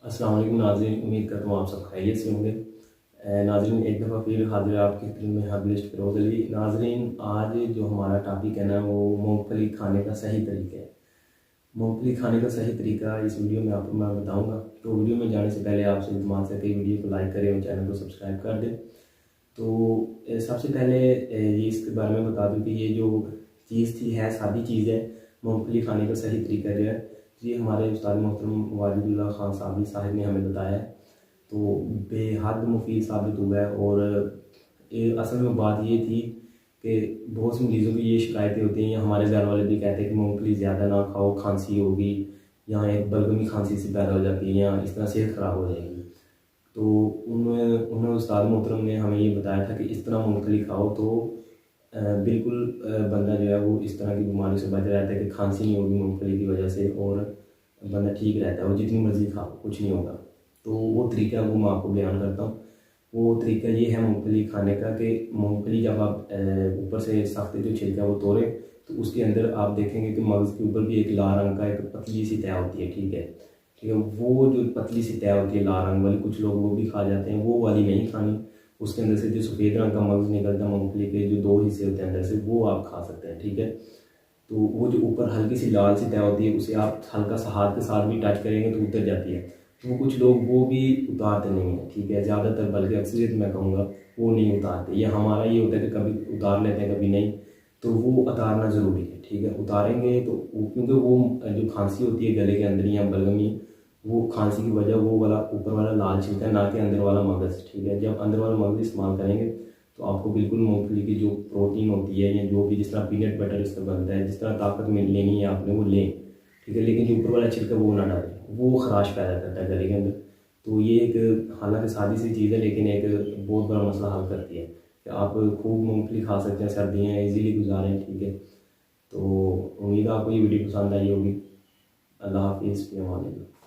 अस्सलाम वालेकुम नाज़रीन, उम्मीद करता हूँ आप सब खैरियत से होंगे। नाज़रीन एक दफ़ा फिर हाजिर है आपकी खिदमत में हब लिस्ट फिरोज़ अली। नाज़रीन आज जो हमारा टॉपिक है ना वो मूंगफली खाने का सही तरीका है। मूंगफली खाने का सही तरीका इस वीडियो में आपको मैं बताऊंगा। तो वीडियो में जाने से पहले आपसे इल्तमास है कि वीडियो को लाइक करें और चैनल को सब्सक्राइब कर दें। तो सबसे पहले ये इसके बारे में बता दूँ कि ये जो चीज़ थी है सादी चीज़ है। मूंगफली खाने का सही तरीका जो है ये हमारे उस्ताद मोहतरम वाजिदुल्लाह खान साहब ने हमें बताया है। तो बेहद मुफीद साबित हुआ है। और असल में बात ये थी कि बहुत सी मरीज़ों की ये शिकायतें होती हैं, या हमारे घर वाले भी कहते हैं कि मूंगफली ज़्यादा ना खाओ, खांसी होगी, या एक बलगमी खांसी से पैदा हो जाती है, या इस तरह सेहत ख़राब हो जाएगी। तो उन्होंने उस्ताद मोहतरम ने हमें ये बताया था कि इस तरह मूंगफली खाओ तो बिल्कुल बंदा जो है वो इस तरह की बीमारी से बच रहता है कि खांसी नहीं होगी मूंगफली की वजह से, और बंदा ठीक रहता है, वो जितनी मर्ज़ी खाओ कुछ नहीं होगा। तो वो तरीका वो मैं आपको बयान करता हूँ। वो तरीका ये है मूंगफली खाने का कि मूंगफली जब आप ऊपर से सख्त जो छिलका वो तोड़े तो उसके अंदर आप देखेंगे कि मगज़ के ऊपर भी एक लाल रंग का एक पतली सी तय होती है। ठीक है, वो जो पतली सी तय होती है लाल रंग वाली, कुछ लोग वो भी खा जाते हैं, वो वाली नहीं खानी। उसके अंदर से जो सफ़ेद रंग का मगज़ निकलता है मूंगफली के जो दो हिस्से होते हैं अंदर से, वो आप खा सकते हैं। ठीक है, तो वो जो ऊपर हल्की सी लाल सी तय होती है उसे आप हल्का सा हाथ के साथ भी टच करेंगे तो उतर जाती है। तो कुछ लोग वो भी उतारते नहीं हैं। ठीक है, ज़्यादातर बल्कि अक्सरियत मैं कहूँगा वो नहीं उतारते। ये हमारा ये होता है कि कभी उतार लेते हैं कभी नहीं, तो वो उतारना ज़रूरी है। ठीक है, उतारेंगे तो क्योंकि वो जो खांसी होती है गले के अंदर या बलगमी, वो खांसी की वजह वो वाला ऊपर वाला लाल छिलका है, ना कि अंदर वाला मगज़। ठीक है, जब अंदर वाला मगज़ इस्तेमाल करेंगे तो आपको बिल्कुल मूंगफली की जो प्रोटीन होती है या जो भी जिस तरह पीनट बटर इसका बनता है, जिस तरह ताकत में लेनी है आपने वो लें। ठीक है, लेकिन जो ऊपर वाला छिलका वो ना डालें, वो खराश पैदा करता है गले के अंदर। तो ये एक हालांकि सादी सी चीज़ है लेकिन एक बहुत बड़ा मसला हल करती है कि आप खूब मूंगफली खा सकते हैं, सर्दियाँ ईजीली गुजारें। ठीक है, तो उम्मीद है आपको ये वीडियो पसंद आई होगी। अल्लाह हाफिज़।